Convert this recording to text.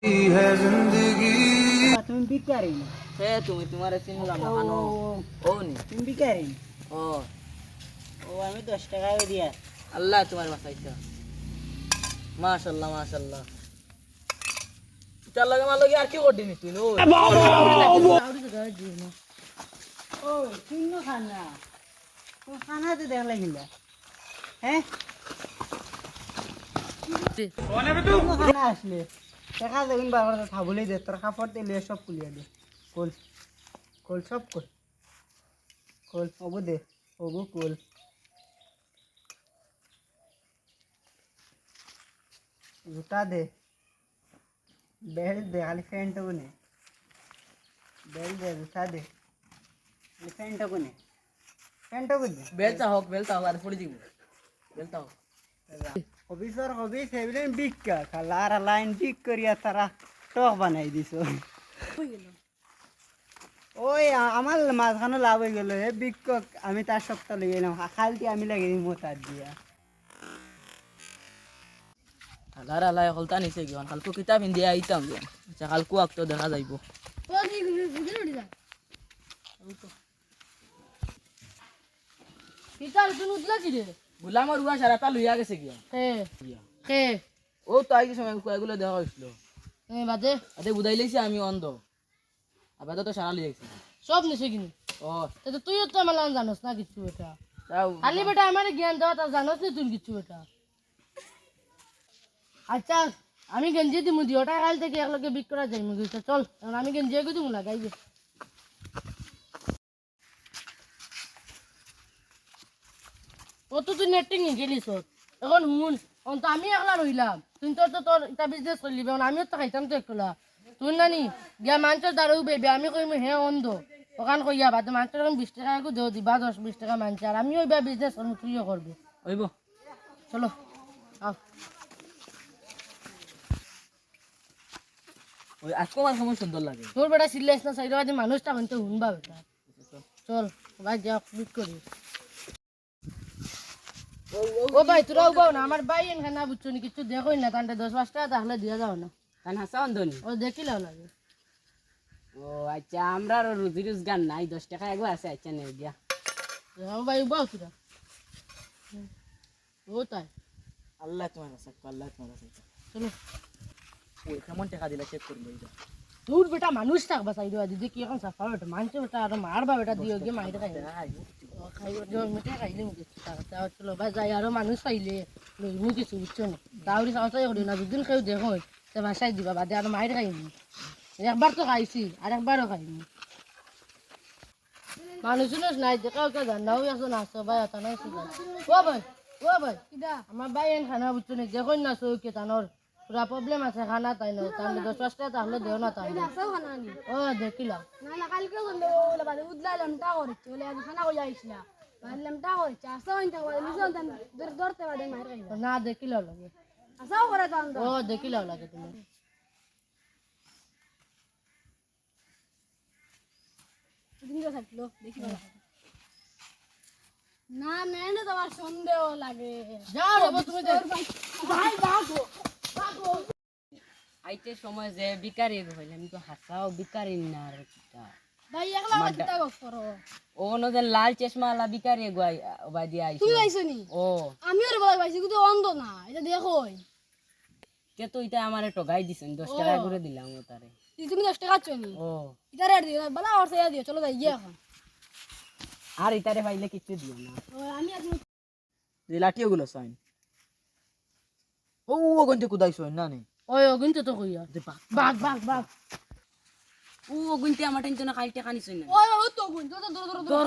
है जिंदगी। তুমি ভিখারি না সে তুমি তোমার চিনলাম না কেন ও নি তুমি ভিখারি ও ও আমি 10 টাকা দিয়া আল্লাহ তোমার বাঁচাইছে মাশাআল্লাহ মাশাআল্লাহ চাল লাগে মাল লাগে আর কি করবি নি তুই ও ও চিন্ন খানা ও খানাতে দেখ লাগিলা হ্যাঁ খানা আসলে দেখা দেখুন বাবার খাবলেই দে তোর কাপড় তেলে সব কুলিয়ে দে কোল কোল সব কোল কোল ওগো দে ওগো কোল জুতা দে बेल्ट दे खाली फैंट को ने बेल्ट दे जूता दे खाली फैंट को दे বেলতা হোক আর পড়ে দিব বেলতা হোক অফিসার অফিস হেবিলেন বিক্কা খালার লাইন বিক করিয়া তারা টক বানাই দিছো ওই আমার মাঝখানে লাভ হয়ে গেল হে বিক্ক আমি তার সপ্তাহ লেগে এলাম খালটি আমি লাগিয়ে দিই মোতার দিয়া আলার আলাই হলতা নিছে গিয়া কালকে কিতাব হিন্দি আইতাম গিয়া আচ্ছা কালকে আক তো দেখা যাইবো কিতার তুমি উঠলা কি রে গুলামর উড়া সারাটা লইয়া গেছে গিয়া কে ও তো আইছে সময় কয়েকগুলো দেখা হইছিল বাদে আদে বুঝাই লইছে আমি অন্ধ আবার তো সারা লইয়া গেছে সব নিছে কিনি ও তো তুইও তো আমার জানোস না কিছু এটা তাও খালি বেটা আমার জ্ঞান দেওয়া তা জানোস না তুই কিছু এটা আচ্ছা আমি গেঞ্জি দিমু দি ওটা কাল থেকে একলগে বিক করা যাই মুগি চল এখন আমি গেঞ্জি এগো দিমু লাগাইবে ও তো তুই নেটিং গেলিস এখন হুন অন্ত আমি একলা রইলাম তুই তো তোর এটা বিজনেস করলি এখন আমিও তো খাইতাম তো একলা তুই নানি গিয়া মানুষের দ্বারাও বেবি আমি কইমু হে অন্ধ ওখান কইয়া বাদ মানুষের 20 টাকা একটু দেও দিবা 10-20 টাকা মানুষ আর আমিও ওইবা বিজনেস করবো তুইও করবি হইব চলো আও ওই আজকে আমার সময় সুন্দর লাগে তোর বেটা সিলেস না সাইড বাদে মানুষটা হইতে হুনবা বেটা চল ভাই যা বিট করি ও ভাই তোরা উবাও না আমার ভাই এখানে না বুঝছো নি কিছু দেখোই না তান্তে 10-5 টাকা তাহলে দিয়া যাও না কান হাসা অন্ধনি ও দেখিলাও লাগে ও আচ্ছা আমরা রুজি রোজগার নাই 10 টাকা একবার আছে আচ্ছা নে গিয়া ও ভাই উবাও তোরা ও তাই আল্লাহ তোমার বাঁচাইছে আল্লাহ তোমার বাঁচাইছে চলো ওই কেমন টাকা দিলা চেক করবো এটা তোর বেটা মানুষ থাকবা সাইড বাদে দেখি এখন সাফা বেটা মানছে বেটা আর মারবা বেটা দিও গিয়ে মাইরে খাই খাইব দিও মিঠে খাইলে মুখে টাকা চলো ভাই যাই আরো মানুষ পাইলে লইমু কিছু বুঝছো না দাউরি সাহসাই করি না দুদিন কেউ দেখো সে ভাষায় দিবা বাদে আর মাইরে খাইনি একবার তো খাইছি আর একবারও খাইনি মানুষ নাই দেখাও কে জানাও আসো না আসো ভাই তা নাই ও ভাই আমার ভাই এন খানা বুঝছো না দেখো না চৌকে তানোর পুরা প্রবলেম আছে খানা তাই না তাহলে 10 টাকা তাহলে দেও না তাই ও দেখিলা না না কালকে বললো ওলা বাদে উদলাইলাম টা করছে ওলে আজ খানা কই আইছিলা বাদলাম টা করছে আসা হইতা বাদে মিশন তান ধরতে বাদে মার খাইলা না দেখিলা লাগে আসাও করে তান ও দেখিলা লাগে তুমি দিন থাকলো দেখি না মেনে তোমার সন্দেহ লাগে যাও রে তুমি ভাই ভাগো আইতে সময় যে বিকারি হইলে আমি তো হাসাও বিকারি না আর কিটা ভাই একলা কিতা গপ করো ও নদের লাল চশমা লা বিকারি গাই ওবা দিয়া আইছে তুই আইছনি ও আমিও রে বলাই পাইছি কিন্তু অন্ধ না এটা দেখোই কে তো এটা আমারে ঠগাই দিছেন 10 টাকা করে দিলাম ও তারে তুমি 10 টাকা চনি ও এটা রেট দিও বালা আর সেয়া দিও চলো যাই গিয়া এখন আর ইতারে পাইলে কিছু দিও না আমি আজ এই লাঠি ওগুলো সাইন ও ওগন্তে কুদাইছ না নে ওই অগুন তো কইয়া বাঘ ও গুনতে আমার টেনশন খাইতে কানিছ না ওই ও তো গুন তো দূর দূর দূর